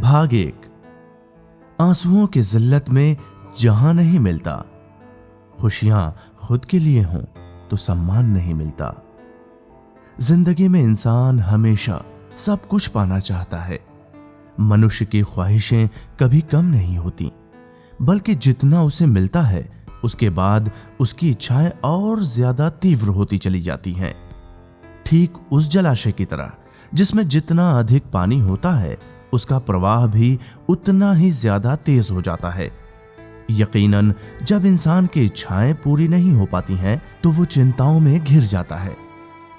भाग 1। आंसुओं की जिल्लत में जहां नहीं मिलता, खुशियां खुद के लिए हों तो सम्मान नहीं मिलता। जिंदगी में इंसान हमेशा सब कुछ पाना चाहता है। मनुष्य की ख्वाहिशें कभी कम नहीं होती, बल्कि जितना उसे मिलता है उसके बाद उसकी इच्छाएं और ज्यादा तीव्र होती चली जाती हैं। ठीक उस जलाशय की तरह जिसमें जितना अधिक पानी होता है उसका प्रवाह भी उतना ही ज्यादा तेज हो जाता है। यकीनन जब इंसान की इच्छाएं पूरी नहीं हो पाती हैं तो वो चिंताओं में घिर जाता है।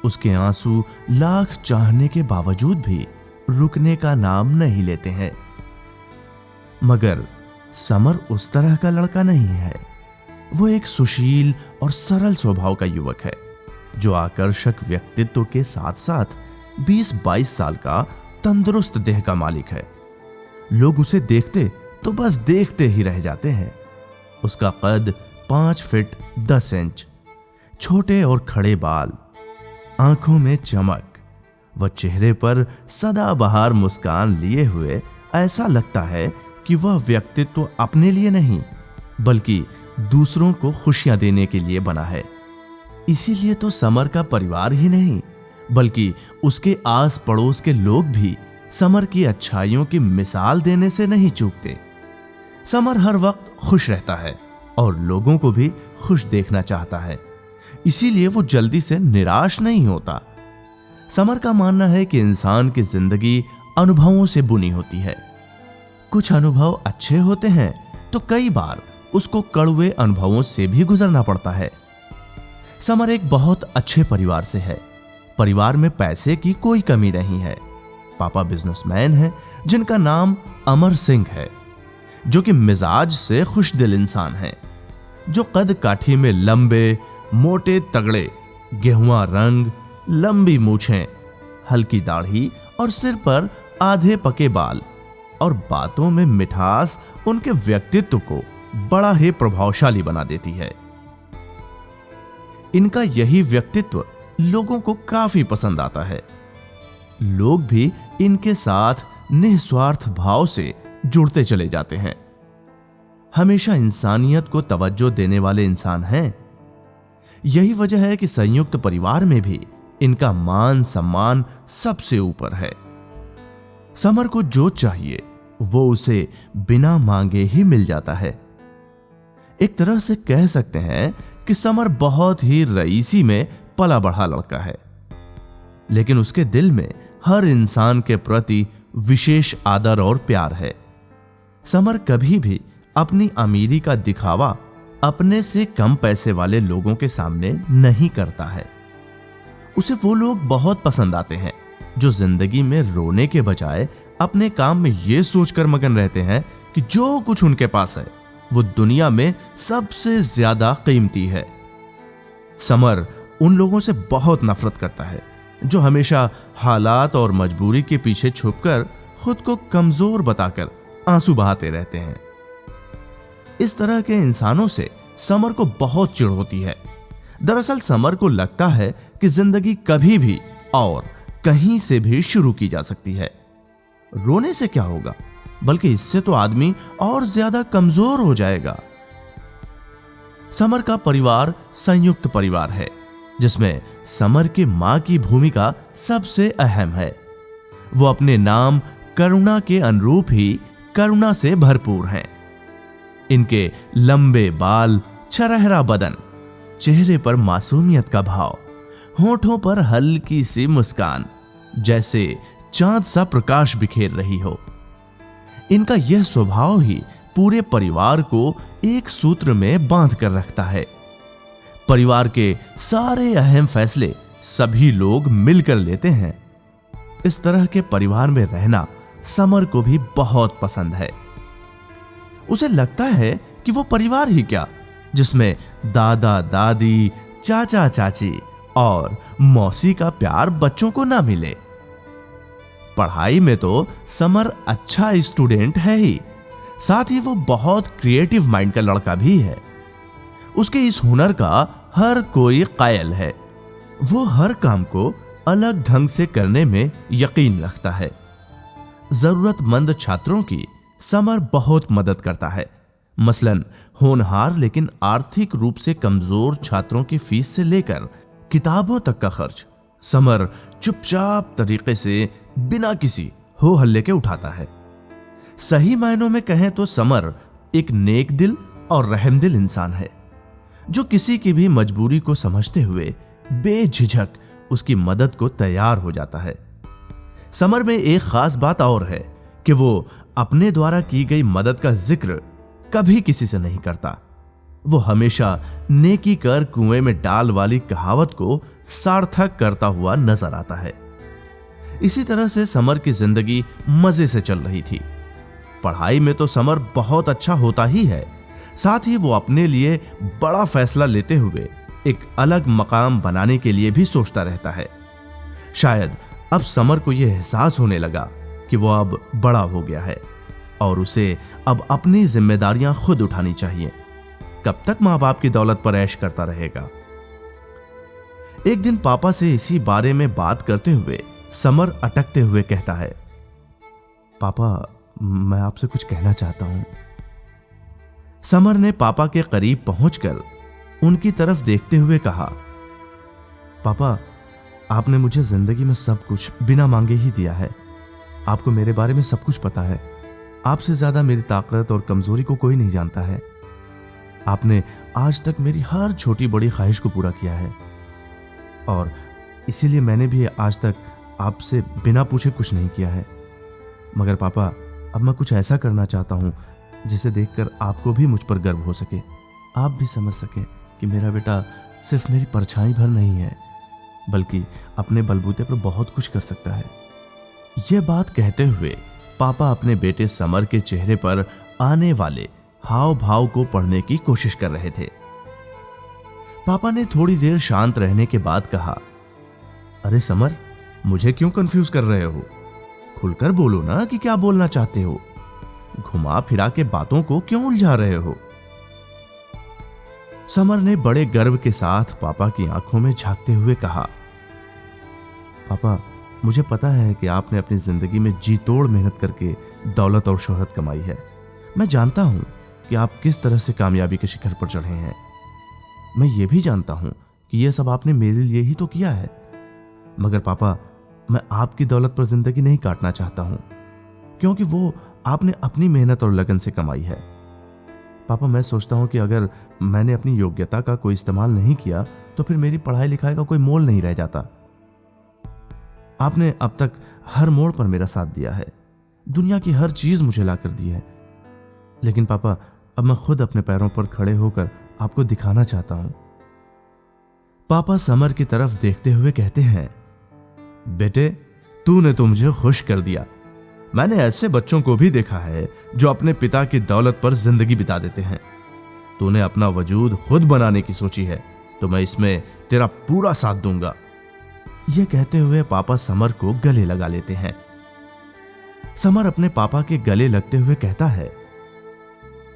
उसके आंसू लाख चाहने के बावजूद भी रुकने का नाम नहीं लेते हैं। मगर समर उस तरह का लड़का नहीं है। वो एक सुशील और सरल स्वभाव का युवक है जो आकर्षक व्यक्तित्व के साथ साथ 20-22 साल का तंदुरुस्त देह का मालिक है। लोग उसे देखते तो बस देखते ही रह जाते हैं। उसका कद 5 फीट 10 इंच, छोटे और खड़े बाल, आंखों में चमक व चेहरे पर सदाबहार मुस्कान लिए हुए ऐसा लगता है कि वह व्यक्तित्व अपने लिए नहीं बल्कि दूसरों को खुशियां देने के लिए बना है। इसीलिए तो समर का परिवार ही नहीं बल्कि उसके आस पड़ोस के लोग भी समर की अच्छाइयों की मिसाल देने से नहीं चूकते। समर हर वक्त खुश रहता है और लोगों को भी खुश देखना चाहता है, इसीलिए वो जल्दी से निराश नहीं होता। समर का मानना है कि इंसान की जिंदगी अनुभवों से बुनी होती है। कुछ अनुभव अच्छे होते हैं तो कई बार उसको कड़वे अनुभवों से भी गुजरना पड़ता है। समर एक बहुत अच्छे परिवार से है। परिवार में पैसे की कोई कमी नहीं है। पापा बिजनेसमैन हैं जिनका नाम अमर सिंह है, जो कि मिजाज से खुशदिल इंसान है, जो कद काठी में लंबे मोटे तगड़े, गेहुआ रंग, लंबी मूछें, हल्की दाढ़ी और सिर पर आधे पके बाल और बातों में मिठास उनके व्यक्तित्व को बड़ा ही प्रभावशाली बना देती है। इनका यही व्यक्तित्व लोगों को काफी पसंद आता है। लोग भी इनके साथ निस्वार्थ भाव से जुड़ते चले जाते हैं। हमेशा इंसानियत को तवज्जो देने वाले इंसान हैं। यही वजह है कि संयुक्त परिवार में भी इनका मान सम्मान सबसे ऊपर है। समर को जो चाहिए वो उसे बिना मांगे ही मिल जाता है। एक तरह से कह सकते हैं कि समर बहुत ही रईसी में पला बढ़ा लड़का है, लेकिन उसके दिल में हर इंसान के प्रति विशेष आदर और प्यार है। समर कभी भी अपनी अमीरी का दिखावा अपने से कम पैसे वाले लोगों के सामने नहीं करता है। उसे वो लोग बहुत पसंद आते हैं जो जिंदगी में रोने के बजाय अपने काम में ये सोचकर मगन रहते हैं कि जो कुछ उनके पास है वो दुनिया में सबसे ज्यादा कीमती है। समर उन लोगों से बहुत नफरत करता है जो हमेशा हालात और मजबूरी के पीछे छुपकर खुद को कमजोर बताकर आंसू बहाते रहते हैं। इस तरह के इंसानों से समर को बहुत चिढ़ होती है। दरअसल समर को लगता है कि जिंदगी कभी भी और कहीं से भी शुरू की जा सकती है। रोने से क्या होगा, बल्कि इससे तो आदमी और ज्यादा कमजोर हो जाएगा। समर का परिवार संयुक्त परिवार है जिसमें समर की मां की भूमिका सबसे अहम है। वो अपने नाम करुणा के अनुरूप ही करुणा से भरपूर हैं। इनके लंबे बाल, छरहरा बदन, चेहरे पर मासूमियत का भाव, होठों पर हल्की सी मुस्कान जैसे चांद सा प्रकाश बिखेर रही हो। इनका यह स्वभाव ही पूरे परिवार को एक सूत्र में बांध कर रखता है। परिवार के सारे अहम फैसले सभी लोग मिलकर लेते हैं। इस तरह के परिवार में रहना समर को भी बहुत पसंद है। उसे लगता है कि वो परिवार ही क्या, जिसमें दादा दादी, चाचा चाची और मौसी का प्यार बच्चों को ना मिले। पढ़ाई में तो समर अच्छा स्टूडेंट है ही, साथ ही वो बहुत क्रिएटिव माइंड का लड़का भी है। उसके इस हुनर का हर कोई कायल है। वो हर काम को अलग ढंग से करने में यकीन रखता है। जरूरतमंद छात्रों की समर बहुत मदद करता है। मसलन होनहार लेकिन आर्थिक रूप से कमजोर छात्रों की फीस से लेकर किताबों तक का खर्च समर चुपचाप तरीके से बिना किसी हो हल्ले के उठाता है। सही मायनों में कहें तो समर एक नेक दिल और रहमदिल इंसान है, जो किसी की भी मजबूरी को समझते हुए बेझिझक उसकी मदद को तैयार हो जाता है। समर में एक खास बात और है कि वो अपने द्वारा की गई मदद का जिक्र कभी किसी से नहीं करता। वो हमेशा नेकी कर कुएं में डाल वाली कहावत को सार्थक करता हुआ नजर आता है। इसी तरह से समर की जिंदगी मजे से चल रही थी। पढ़ाई में तो समर बहुत अच्छा होता ही है, साथ ही वो अपने लिए बड़ा फैसला लेते हुए एक अलग मकाम बनाने के लिए भी सोचता रहता है। शायद अब समर को यह एहसास होने लगा कि वो अब बड़ा हो गया है और उसे अब अपनी जिम्मेदारियां खुद उठानी चाहिए। कब तक मां बाप की दौलत पर ऐश करता रहेगा। एक दिन पापा से इसी बारे में बात करते हुए समर अटकते हुए कहता है, पापा मैं आपसे कुछ कहना चाहता हूं। समर ने पापा के करीब पहुंचकर उनकी तरफ देखते हुए कहा, पापा आपने मुझे जिंदगी में सब कुछ बिना मांगे ही दिया है। आपको मेरे बारे में सब कुछ पता है। आपसे ज्यादा मेरी ताकत और कमजोरी को कोई नहीं जानता है। आपने आज तक मेरी हर छोटी बड़ी ख्वाहिश को पूरा किया है और इसीलिए मैंने भी आज तक आपसे बिना पूछे कुछ नहीं किया है। मगर पापा अब मैं कुछ ऐसा करना चाहता हूं जिसे देखकर आपको भी मुझ पर गर्व हो सके, आप भी समझ सके कि मेरा बेटा सिर्फ मेरी परछाई भर नहीं है बल्कि अपने बलबूते पर बहुत कुछ कर सकता है। यह बात कहते हुए पापा अपने बेटे समर के चेहरे पर आने वाले हाव भाव को पढ़ने की कोशिश कर रहे थे। पापा ने थोड़ी देर शांत रहने के बाद कहा, अरे समर मुझे क्यों कंफ्यूज कर रहे हो? खुलकर बोलो ना कि क्या बोलना चाहते हो। घुमा फिरा के बातों को क्यों उलझा रहे हो? समर ने बड़े गर्व के साथ पापा की आंखों में झांकते हुए कहा, पापा मुझे पता है कि आपने अपनी जिंदगी में जी तोड़ मेहनत करके दौलत और शोहरत कमाई है। मैं जानता हूं कि आप किस तरह से कामयाबी के शिखर पर चढ़े हैं। मैं ये भी जानता हूं कि यह सब आपने मेरे लिए ही तो किया है। मगर पापा मैं आपकी दौलत पर जिंदगी नहीं काटना चाहता हूं, क्योंकि वो आपने अपनी मेहनत और लगन से कमाई है। पापा मैं सोचता हूं कि अगर मैंने अपनी योग्यता का कोई इस्तेमाल नहीं किया तो फिर मेरी पढ़ाई लिखाई का कोई मोल नहीं रह जाता। आपने अब तक हर मोड़ पर मेरा साथ दिया है, दुनिया की हर चीज मुझे लाकर दी है। लेकिन पापा अब मैं खुद अपने पैरों पर खड़े होकर आपको दिखाना चाहता हूं। पापा समर की तरफ देखते हुए कहते हैं, बेटे तूने तो मुझे खुश कर दिया। मैंने ऐसे बच्चों को भी देखा है जो अपने पिता की दौलत पर जिंदगी बिता देते हैं। तूने अपना वजूद खुद बनाने की सोची है तो मैं इसमें तेरा पूरा साथ दूंगा। यह कहते हुए पापा समर को गले लगा लेते हैं। समर अपने पापा के गले लगते हुए कहता है,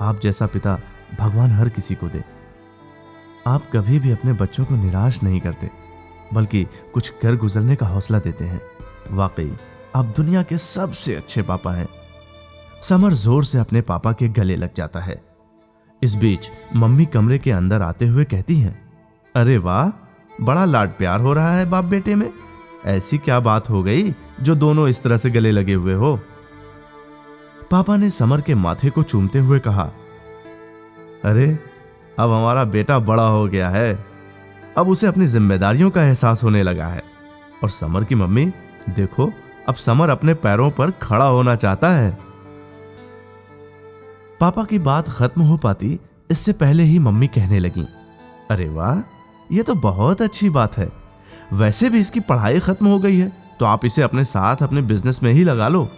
आप जैसा पिता भगवान हर किसी को दे। आप कभी भी अपने बच्चों को निराश नहीं करते बल्कि कुछ कर गुजरने का हौसला देते हैं। वाकई आप दुनिया के सबसे अच्छे पापा हैं। समर जोर से अपने पापा के गले लग जाता है। इस बीच मम्मी कमरे के अंदर आते हुए कहती हैं, अरे वाह बड़ा लाड प्यार हो रहा है बाप बेटे में। ऐसी क्या बात हो गई जो दोनों इस तरह से गले लगे हुए हो? पापा ने समर के माथे को चूमते हुए कहा, अरे अब हमारा बेटा बड़ा हो गया है, अब उसे अपनी जिम्मेदारियों का एहसास होने लगा है। और समर की मम्मी देखो अब समर अपने पैरों पर खड़ा होना चाहता है। पापा की बात खत्म हो पाती इससे पहले ही मम्मी कहने लगी, अरे वाह यह तो बहुत अच्छी बात है। वैसे भी इसकी पढ़ाई खत्म हो गई है तो आप इसे अपने साथ अपने बिजनेस में ही लगा लो।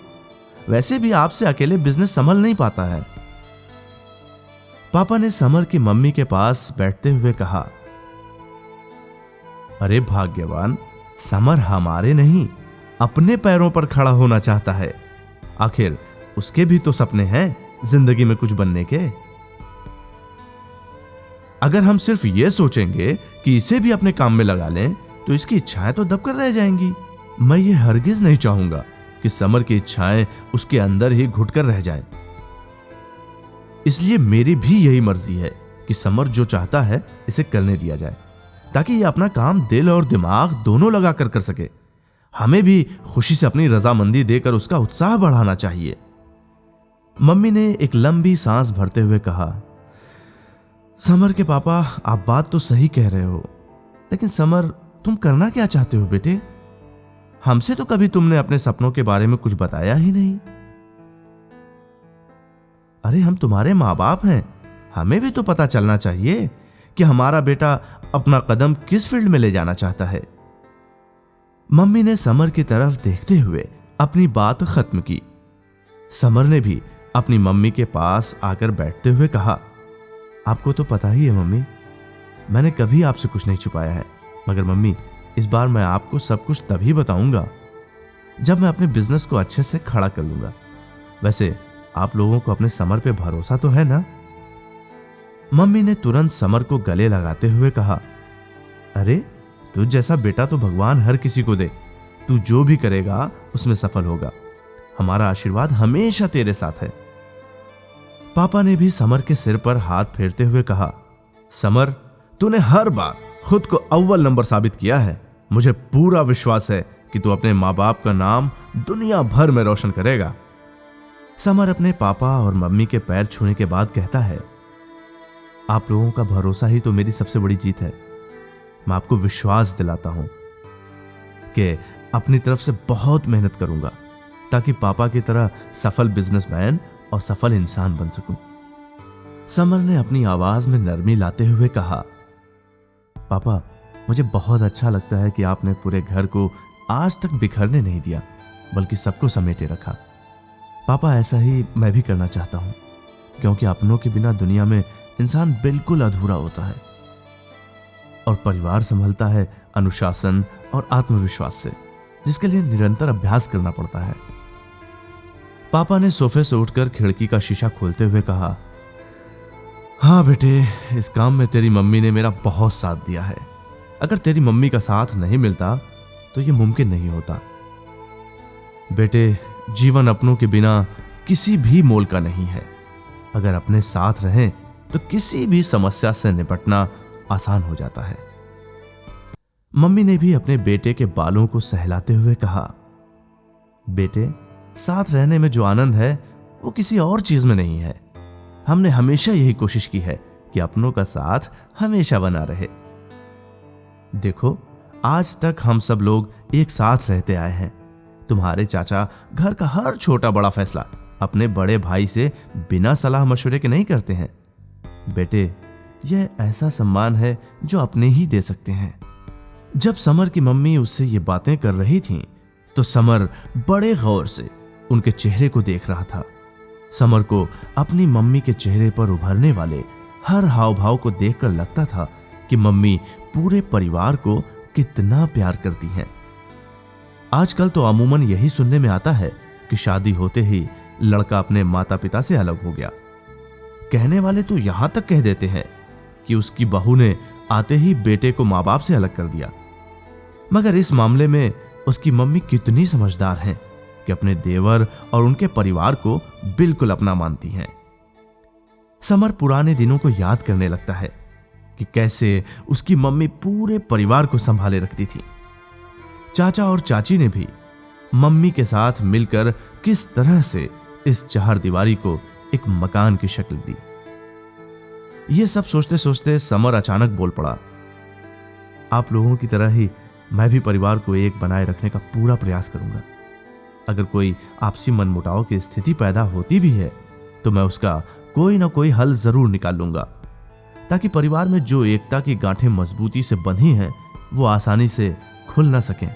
वैसे भी आपसे अकेले बिजनेस संभल नहीं पाता है। पापा ने समर की मम्मी के पास बैठते हुए कहा, अरे भाग्यवान, समर हमारे नहीं अपने पैरों पर खड़ा होना चाहता है। आखिर उसके भी तो सपने हैं जिंदगी में कुछ बनने के। अगर हम सिर्फ ये सोचेंगे कि इसे भी अपने काम में लगा लें तो इसकी इच्छाएं तो दबकर रह जाएंगी। मैं ये हरगिज नहीं चाहूंगा कि समर की इच्छाएं उसके अंदर ही घुटकर रह जाएं। इसलिए मेरी भी यही मर्जी है कि समर जो चाहता है इसे करने दिया जाए, ताकि ये अपना काम दिल और दिमाग दोनों लगाकर कर सके। हमें भी खुशी से अपनी रजामंदी देकर उसका उत्साह बढ़ाना चाहिए। मम्मी ने एक लंबी सांस भरते हुए कहा, समर के पापा, आप बात तो सही कह रहे हो, लेकिन समर, तुम करना क्या चाहते हो बेटे? हमसे तो कभी तुमने अपने सपनों के बारे में कुछ बताया ही नहीं। अरे हम तुम्हारे माँ बाप हैं, हमें भी तो पता चलना चाहिए कि हमारा बेटा अपना कदम किस फील्ड में ले जाना चाहता है। मम्मी ने समर की तरफ देखते हुए अपनी बात खत्म की। समर ने भी अपनी मम्मी के पास आकर बैठते हुए कहा, आपको तो पता ही है मम्मी, मैंने कभी आपसे कुछ नहीं छुपाया है, मगर मम्मी, इस बार मैं आपको सब कुछ तभी बताऊंगा जब मैं अपने बिजनेस को अच्छे से खड़ा कर लूंगा। वैसे आप लोगों को अपने समर पे भरोसा तो है ना? मम्मी ने तुरंत समर को गले लगाते हुए कहा, अरे तुझ जैसा बेटा तो भगवान हर किसी को दे, तू जो भी करेगा उसमें सफल होगा। हमारा आशीर्वाद हमेशा तेरे साथ है। पापा ने भी समर के सिर पर हाथ फेरते हुए कहा, समर, तूने हर बार खुद को अव्वल नंबर साबित किया है। मुझे पूरा विश्वास है कि तू अपने माँ बाप का नाम दुनिया भर में रोशन करेगा। समर अपने पापा और मम्मी के पैर छूने के बाद कहता है, आप लोगों का भरोसा ही तो मेरी सबसे बड़ी जीत है। मैं आपको विश्वास दिलाता हूं कि अपनी तरफ से बहुत मेहनत करूंगा ताकि पापा की तरह सफल बिजनेसमैन और सफल इंसान बन सकूं। समर ने अपनी आवाज में नरमी लाते हुए कहा, पापा, मुझे बहुत अच्छा लगता है कि आपने पूरे घर को आज तक बिखरने नहीं दिया, बल्कि सबको समेटे रखा। पापा, ऐसा ही मैं भी करना चाहता हूं, क्योंकि अपनों के बिना दुनिया में इंसान बिल्कुल अधूरा होता है और परिवार संभलता है अनुशासन और आत्मविश्वास से, जिसके लिए निरंतर अभ्यास करना पड़ता है। पापा ने सोफे से उठकर खिड़की का शीशा खोलते हुए कहा, हाँ बेटे, इस काम में तेरी मम्मी ने मेरा बहुत साथ दिया है। अगर तेरी मम्मी का साथ नहीं मिलता तो यह मुमकिन नहीं होता। बेटे, जीवन अपनों के बिना किसी भी मोल का नहीं है। अगर अपने साथ रहें तो किसी भी समस्या से निपटना आसान हो जाता है। मम्मी ने भी अपने बेटे के बालों को सहलाते हुए कहा, बेटे, साथ रहने में जो आनंद है वो किसी और चीज में नहीं है। हमने हमेशा यही कोशिश की है कि अपनों का साथ हमेशा बना रहे। देखो, आज तक हम सब लोग एक साथ रहते आए हैं। तुम्हारे चाचा घर का हर छोटा बड़ा फैसला अपने बड़े भाई से बिना सलाह मशवरे के नहीं करते हैं। बेटे, यह ऐसा सम्मान है जो अपने ही दे सकते हैं। जब समर की मम्मी उससे ये बातें कर रही थीं, तो समर बड़े गौर से उनके चेहरे को देख रहा था। समर को अपनी मम्मी के चेहरे पर उभरने वाले हर हाव भाव को देखकर लगता था कि मम्मी पूरे परिवार को कितना प्यार करती हैं। आजकल तो अमूमन यही सुनने में आता है कि शादी होते ही लड़का अपने माता पिता से अलग हो गया। कहने वाले तो यहां तक कह देते हैं कि उसकी बहू ने आते ही बेटे को मां बाप से अलग कर दिया। मगर इस मामले में उसकी मम्मी कितनी समझदार हैं कि अपने देवर और उनके परिवार को बिल्कुल अपना मानती हैं। समर पुराने दिनों को याद करने लगता है कि कैसे उसकी मम्मी पूरे परिवार को संभाले रखती थी। चाचा और चाची ने भी मम्मी के साथ मिलकर किस तरह से इस चारदीवारी को एक मकान की शक्ल दी। यह सब सोचते सोचते समर अचानक बोल पड़ा, आप लोगों की तरह ही मैं भी परिवार को एक बनाए रखने का पूरा प्रयास करूंगा। अगर कोई आपसी मनमुटाव की स्थिति पैदा होती भी है तो मैं उसका कोई ना कोई हल जरूर निकाल लूंगा, ताकि परिवार में जो एकता की गांठें मजबूती से बंधी हैं वो आसानी से खुल ना सकें।